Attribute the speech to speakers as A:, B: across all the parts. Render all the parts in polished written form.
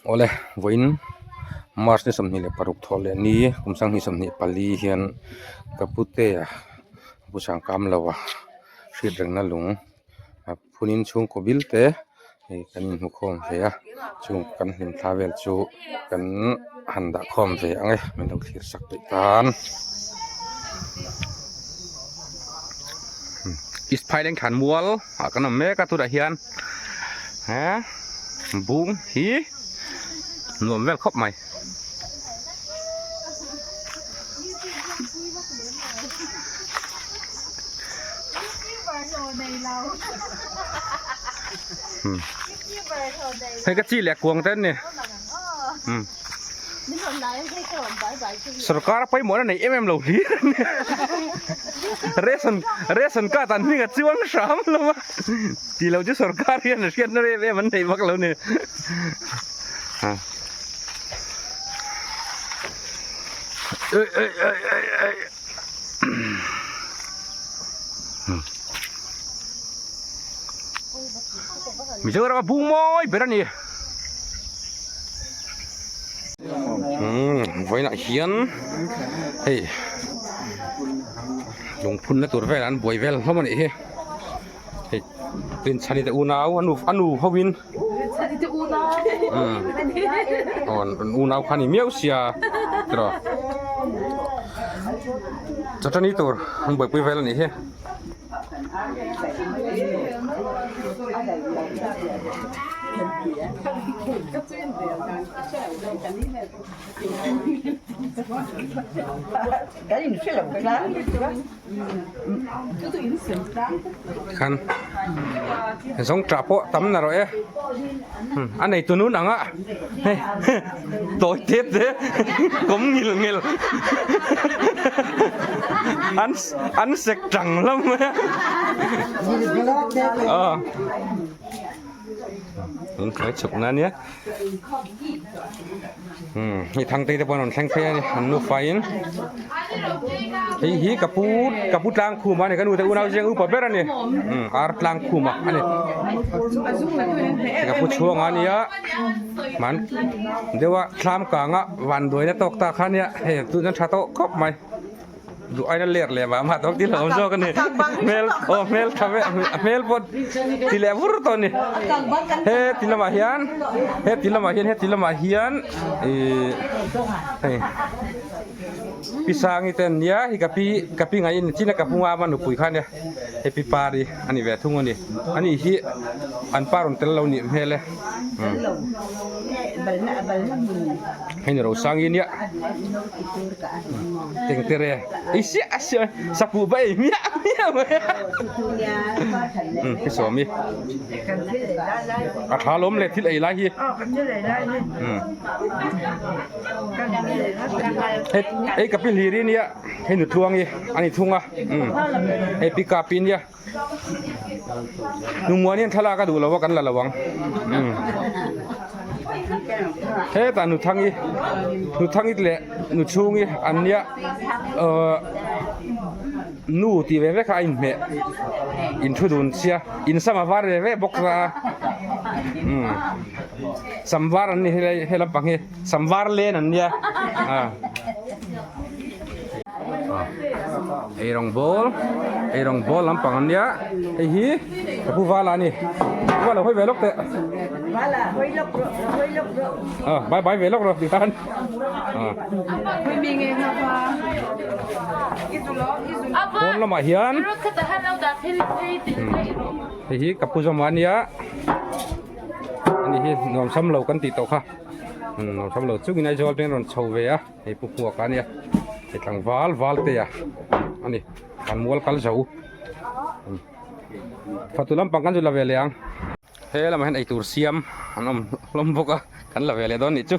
A: ole voin mars ni samni le paruk thole ni kumsang ni samni pali hian kapute ya busang kam lawa hrit reng na lung phunin chung kobil te kan mu khom ve a chung kan hlim thlavel chu kan handa khom ve ange min lo thlir sak te tan is phailen khan mual kan me ka tu da hian ha bung hi nuam vel khop mai hay cái chi lẹ cuồng tên nè सरकार पे मोना नहीं एम लो ही रेशन का तन नहीं चुवांग शाम लो मा तीलो जो सरकार ये नशियत नरे वे मन नहीं बकलो ने हाँ misalnya apa bungoy berani với lại hiến hey lồng phun nó tuột về ăn bồi về không mà này hey bên chăn đi u náo ăn u hao win còn u náo khăn miêu xia rồi cho cho ní tuột ăn bồi về là này he khăn sống trà po tắm nào rồi anh này tôi nún nặng á tối tiết thế cũng nghil anh sạch trắng lắm cái chụp nó nhé thì thằng tây tây bọn nó thanh phe này anh nuôi phai thì hí kaput lang khu mà này cái nuôi tây unau riêng upa bera này art lang khu mà anh này kaput chuông anh ya man dewa tham cả ngã van đuôi nó tóc ta khăn ya hey tụi nó chả tóc khóc màyดูไอ้นั่นเลียดเลยมาต้องที่เราโซ่กันนี่เมลทำเมลพอที่เลี้ยวุ้รตอนนี้เฮ้ที่ละมาเฮียนเฮ้ที่ละมาเฮียนปีศาจนี่เต็นเนี่ยฮิกับปีไงนี่ที่นักกับพงอามันหนุปุยขันเนี่ยเฮ้ปีปารีอันนี้เวทุ่งอันนี้อันนี้ฮิอันปารุนเตลเรานี่เมลเลยให้เราสร้างยินเนี่ยเต็งเตะเสียสักผู้ใบเมียมาพี่สามีอาถาล้มเลยที่ไหนไรฮีเฮ้กับพี่ลีรีเนี่ยให้หนูทวงยี่อันนี้ทุ่งอ่ะให้ปีกาปีนเนี่ยนุ่มวัวเนี่ยทลาก็ดูแล้วว่ากันละระวังเฮ้แต่หนูทั้งอีแหละหนูชูงี้อันเนี้ยนู่ที่เว้ยใครเมะอินทุดุนเสียอินสมาร์วาร์เว้ยบอกว่าสมวาร์นี่ให้ลำปังเฮสมวาร์เล่นอันเนี้ยไอ้รองบอลลำปังอันเนี้ยไอ้ฮีกับผู้ว่าลานี่ว่าเราให้เวลกเตะบายเวลกเราดิท่าน
B: ไม่มีไงครับ
A: คนละมาเฮียนไอ้ฮีกับผู้สมานเนี้ยอันนี้ฮีน้องซ้ำเรากันติดต่อค่ะน้องซ้ำเราจุกในจอเป็นรอนชาวเวียไอ้ผู้พวกกันเนี้ยไอ้ทางวาลเตียอันนี้กันมัวกันเสาฟัตุลัมปังกันจุลาเวลียงเฮ้ยเรามาเห็นไอ้ตูร์เซียมอันนั้นลมบกกันละเวลีดอนนี่จุ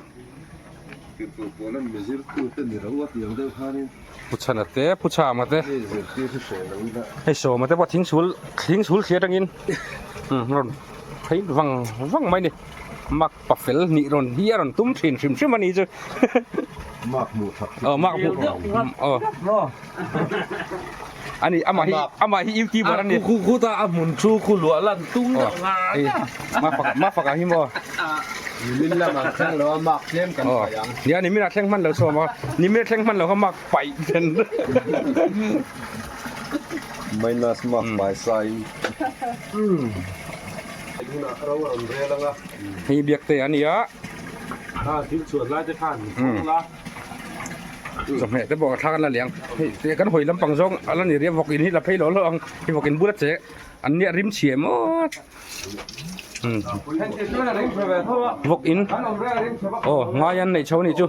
A: ผู้ชนะเตะผู้ชามาเตะให้โซมาเตะพอทิ้งสูลเสียดังอินรอนเฮ้ยวังไม่นี่มักปัฟเฟลนี่รอนเฮียรอนตุ้มถิ่นชิมมันนี่จุมักหมูอันนี้อามาฮิอิวกีบารันนี่
C: คู่ตาอามุนชูคู่หลวงลันตุ้ง
A: มาฝักหิมบ่
C: มินละมาแข่งแล้วมักเล่มกัน
A: อ๋อ
C: ไปยัง
A: เดี๋ยวนี่มีนัดแข่งมันแล้วซ้อมว่านี่มีนัดแข่งมันแล้วเขามักไปเด่น
C: ไม่น่าสมัครไปใส่ดูนะเราอันเรียแล้วนะ
A: มีเบียกเตะอันนี้อ่ะ
C: ทิ้งส่วนไล่จะขันละ
A: สมัยแต่บอกทางกันละเลี้ยงเตะกันหอยลำปังซงอันนั้นนี่เรียกบอกอินที่ละเพลหล่อเรื่องที่บอกอินบุรัตเจอันนี้ริมเฉียมบอกอินโอ้งายันในเช้านี่จู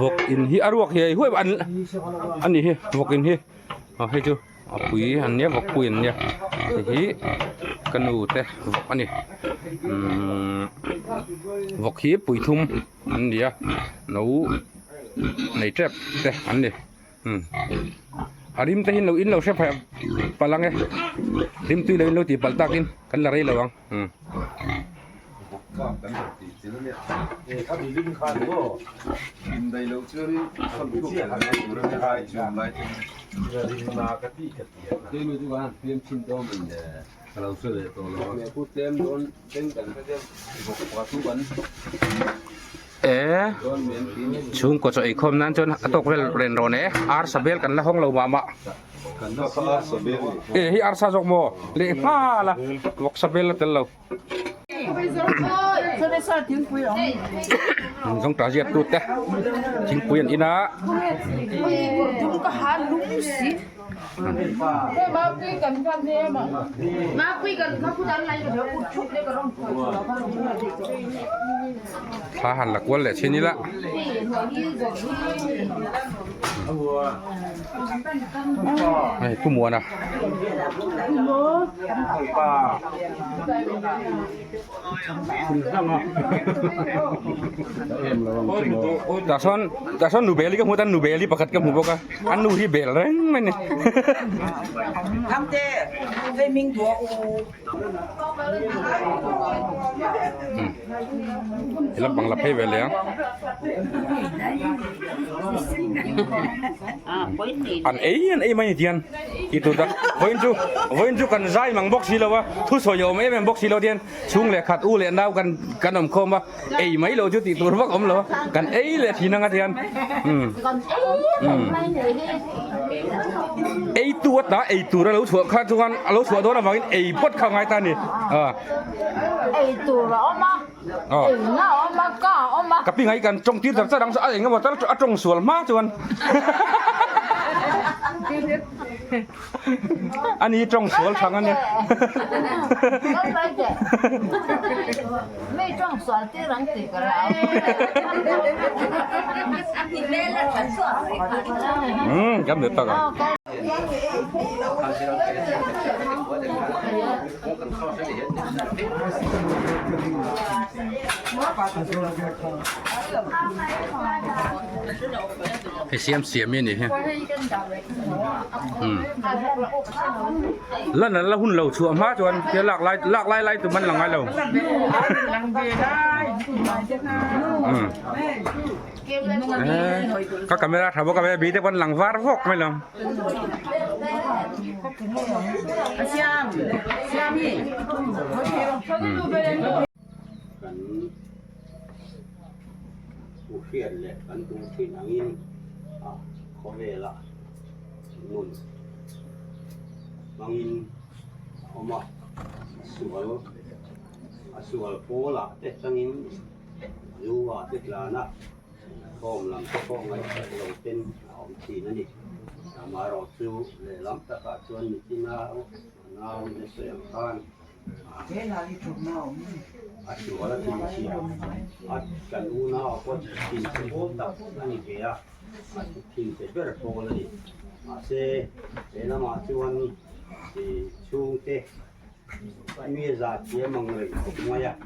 A: บอกอินที่อารวกเฮียห้วยอันนี้เฮียบอกอินเฮียเอาให้จูปุ๋ยอันนี้บอกปุ๋ยอันนี้ที่กันอูเตะอันนี้บอกขี้ปุ๋ยทุ่มอันเดียหนูในเจ็บเตะอันนี้อาริมเตหินเราอินเราเชฟแบบพลังไงริมตุยเราอินเราตีปัลตักอินกันละไรเราวัง
C: ถ้ามีลิ้นคันก็กินได้แล้วเชื่อนี่ทำทุกอย่างเลยไม่ได้ช่วยอะไรลิ้นมากระตี้กระเทียมเดี๋ยวดูว่าเตรียมชิ้นโตมันเนี่ยเราเชื่อเลยตัวเราเนี่ยพูดเตรียมโดนเต็มกันก็เตรียมบอกว่าทุกวัน
A: ช่วงก็จะอีกคมนั้นจนตกเรียนโรเน่อาร์ซาเบลกันละห้องเรามาที่อาร์ซาจกโมเลี้ยงละวอกซาเบลละเตลเราต้องตาเจียบตูดเตะจิงปุยอันอินะ
B: มาคุยกันครับเนี่ยมาคุยกันเขาพูดอะไรกันเดี๋ยวพูดชุบเดี๋ยวก็ต้องคุย
A: พาหันหลักวันแหละชิ้นนี้ละไอ้ผู้มัวนะแต่ซ้อนหนูเบลี่ก็หัวตันหนูเบลี่ประคัดกับหมูบอกกันอันหนูที่เบลแรงไหมเนี่ย
D: ทำเจ้ไอ้มิงตัวอู
A: แล้วบังลับให้เวลาอันเอ้ยไม่เทียนitu dah voin ju kan zai mang box silo wa thu so yo mai mang box silo dian chung le khat u le nau kan om khom wa ei mai lo ju ti tur wa om lo kan ei le thi nang dian ei tu ta ei tu ra lo chua kha chu kan lo chua do na wa ei pot kha ngai ta ni
B: ei tu ra ma ei na ma ka
A: ka pi ngai kan trong tir sa dang sa ai ngam ta trong sual ma chuanอันนี้ตรงสวนทางอันนี้
B: ไม่ตรงสวนที่รังติกันแล้ว
A: จำเด็ดตากันให้เสียมมีนี่ฮะแล้วนั่นแล้วหุ่นเราชัวมาจวนเดี๋ยวหลากหลายตัวมันหลังไงเราก็กำไม่ได้ถามว่ากำไม่ได้บีแต่วันหลังฟ้าพกไม่ลง
E: ผู้เขียนเลยกันดูที่หนังอินเขาเวละนุ่นหนังอินเอามาสวลโพละเจ็ดหนังอินรู้ว่าเจ็ดล้านนะข้อมลำก็ข้อมไว้เราเป็นเอาทีนั่นดิมารอซื้อเลยลำตะกัดชวนที่นาในเสียงท่านอาชีวะละที่เชียวกันดูน่าก็ทีเสียโบตับนั่นเองอ่ะทีเสียเบอร์โพเลยเสียเป็นน้ำมาชวนที่ช่วงเตะมีจัดเยี่ยมเลยมาอย่าง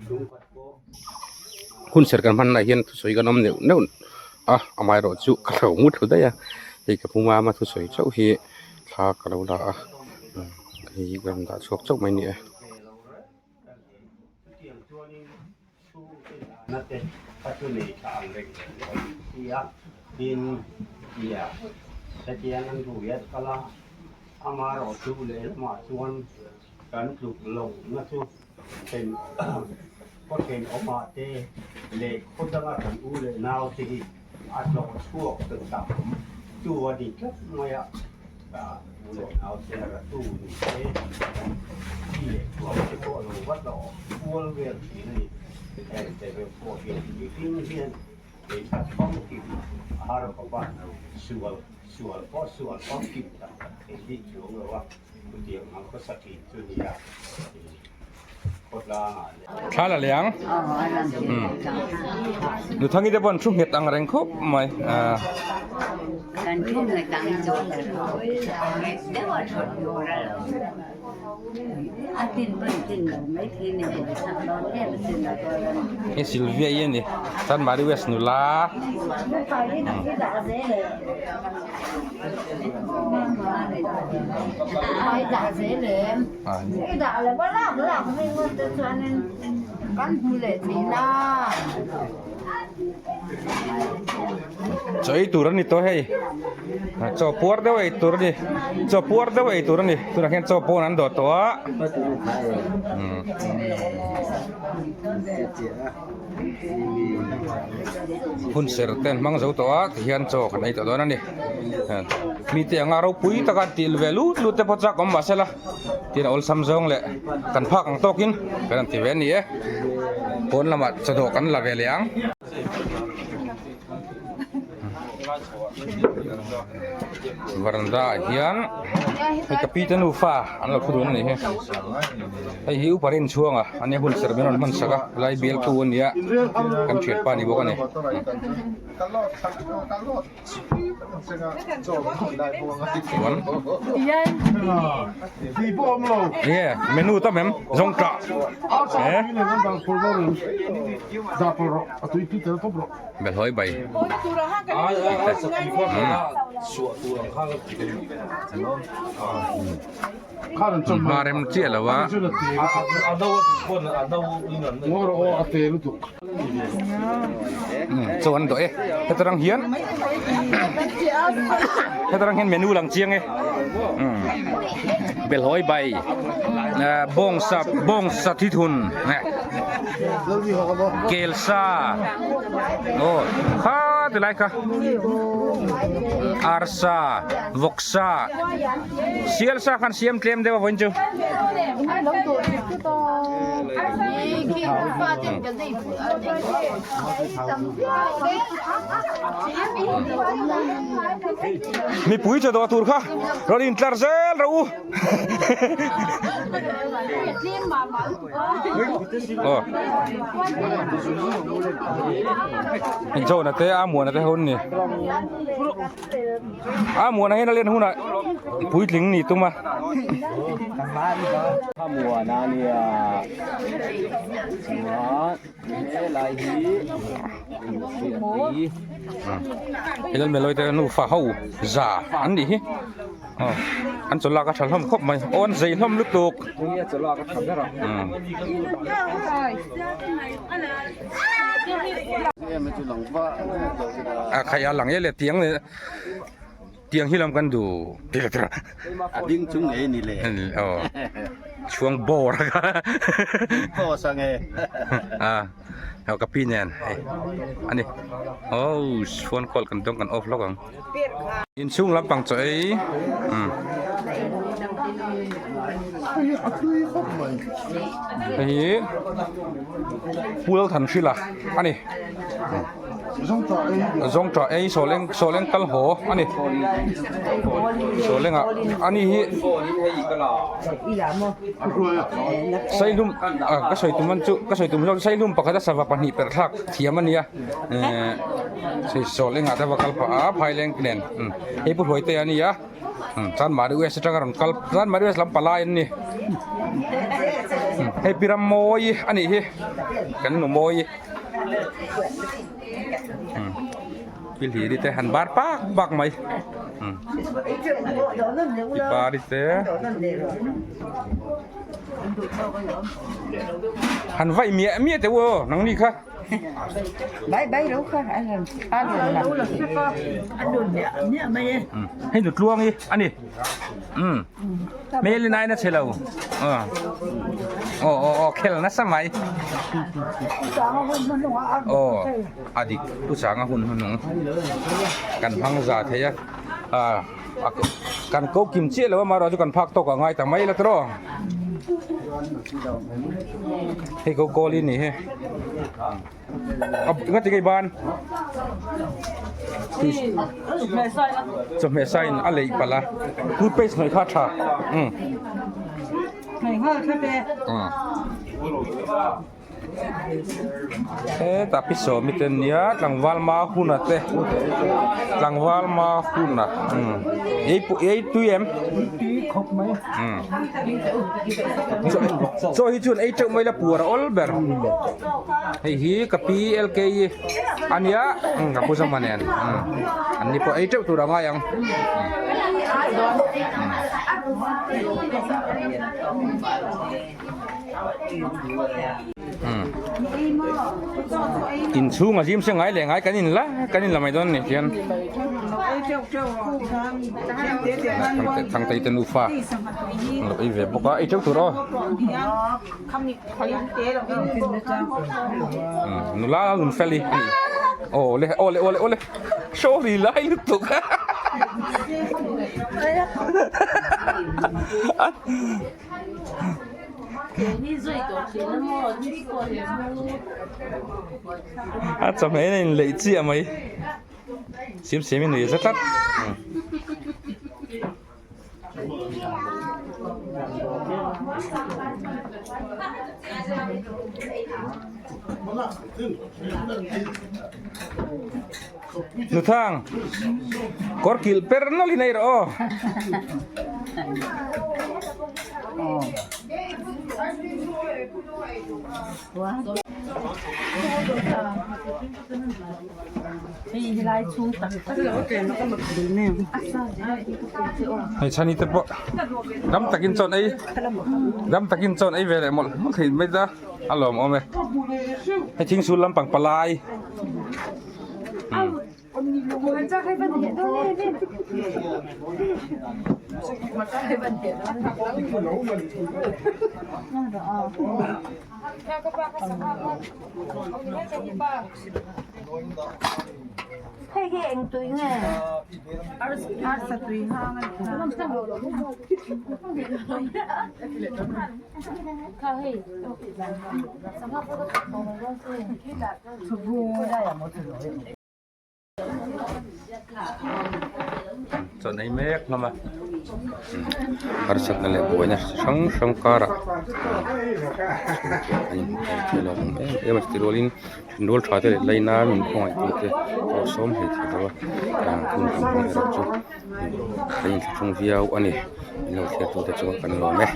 E: ช่วงกัดโบ
A: คุณเสร็จกันพันไหนเห็นสวยกันน้ำเหนียวนู่นเอาไม้รอจุกระมุดได้ยังไอ้กับผู้มาทุสวยเจ้าฮีทากระดาไอ้กันดาชกเจ้าไม่เนี่ย
E: นั่นเองปัจจุบันทางเล็กที่ดินแต่ที่นั่นดูเยอะก็ละอามารอดูเลยมาชวนกันถูกลงนะชู เป็น ก็เก่งออกมาเตะเล็กคนจะมาถึงอู้เลยนาวที่อาจจะชั่วตึงตับตัวดีครับไม่อะอู้เลยนาวเสียระตู้นี่เตะที่เล็กตัวที่ตัวรู้ว่าเราอู้เรียนที่นี่แต่เป็นพวกเรียนที่ที่นี่เป็นการท่องกินอาหารของบ้านเราส่วนก็ท่องกินต่างๆที่ช่วงเราว่าคุณเดียวมันก็สกิลตัวนี้อะ
A: ข้าละเลี้ยงดูทางนี้ได้บนช่วงเห็ดอังแรงครบไหม
F: กันช่วงในกลางโจนเลยเดี๋ยวชดอยู่แล้วอาทิตย์เป็นจริงไม่ทีเนี่ยทำเราเนี่ยเป็นจริงแล้วก็
A: นี่ซิลเวียยันดิท่านมาดิเวสนุลา
B: Ai đã dễ lệ. Cái đã là bắt làm mình muốn cho nên con phụ lệ thì là.
A: Chơi turun itu hei, copor dah wei turun ni, copor dah wei turun ni, turun kan copor nan dot toa. Hun serten mang zau toa, kian cok kan itu doan ni. Miti yang arau pui takat til velu, lu te potsak om masalah. Tina ol samzong le, kan pak ang tokin, kan tiwen ni eh. Pon lama sedokan la veliang. Varanda hian hai kapitan ufa an lo khudun ni he hai hiu parin chuanga ane hun serbenon man saka lai bel tu nia kan chet pa ni bokani wan ye menu ta mem zong ka bel hoi bai Marem cia lah wa. Cuan tu Heterang hian. Heterang hian menu lang ciang Belhoi bai. Bong satithun. Kelsa. Oh, ha tu lai ka. Arsa, Voksa, Sielsa kan siam claim dewa bonjo. Mi pui cho do tur kha, rồi intlar zel rau. Oh. Injo na te amu na te hon ni. Mùa này nó lên hôn lại bụi lính nỉ tung mà
E: mùa này nó lại
A: cái lần mình lôi tới nó phá hậu giả ăn đi ăn cho la cái thằng không khóc mày ôn dày không lúc tục khai lẳng ấy là tiếng này tiếng hi làmกันดู
E: ดิ้งชุ่งเอนี่เลย
A: ช่วงโบระกัน
E: โบสังเอ
A: เอากับพี่เนี่ยอันนี้โอ้ชวนคอลกันต้องกันออฟล็อกกันยินช่วงรับปังใจเฮ้ยพูดแล้วทันชื่อละอันนี้zong trà soleng kal ho ani soleng ani hi sai lum ka soi tuman chu ka soi tum sai lum pakata sawa pani per thak thiam ania sai soleng ata bakal pa phai leng knen he pu hoite ani ya chan maru es tangaron kal chan maru es lam palai ni he piram moi ani hi kan no moi pilih di teh hanbar pak mai pipa di teh han vai mie teh wo nang ni kha
D: bay đâu kha ăn
A: ให้หนุดล่วงอีอันนี้เมลินายนะเชลล์ โอ้เคลนะสมัยโอ้อดีตผู้สางหุ่นหนุ่งกันพังซาเทียกันโกกิมเชี่ยแล้วว่ามารอจุกันพักตกง่ายแต่ไม่ละตรอให้โกลินนี่เฮ้งั้นจะกี่บ้านจะไม่ใช่อะไรอีกปะล่ะพูดไปหน่อยข้าชาtapi so miten ya langwal mahuna te langwal mahuna ei tu em so hi chun ei chok mai la pura ol ber hei hi kapi lk ania kapu samanen ani po ei chok tu ra yang in chung a jim se ngai le ngai kanin la mai don ni kian thang tai ten ufa lo i ve boka i chok tu ro nu la un feli ole sorry lai lu tu cho mấy này lấy chi à mấy xím mình rất tắt nu thang kor kil per no li nei ro hay chani te po dam takin chon ai ve le mol thei mai da alom ome hay thing sul lam pang palai
B: Thấy cái anh tuổi nghe Arsa tuổi hang Khao hì
A: chọn này mét lắm mà harusnya nilai buahnya sangkara ini kalau mesti rolling dol chate laina min khoi te som he thadawa kun kun rakchu lain chung viau ani lo thia tu te chu kan lo me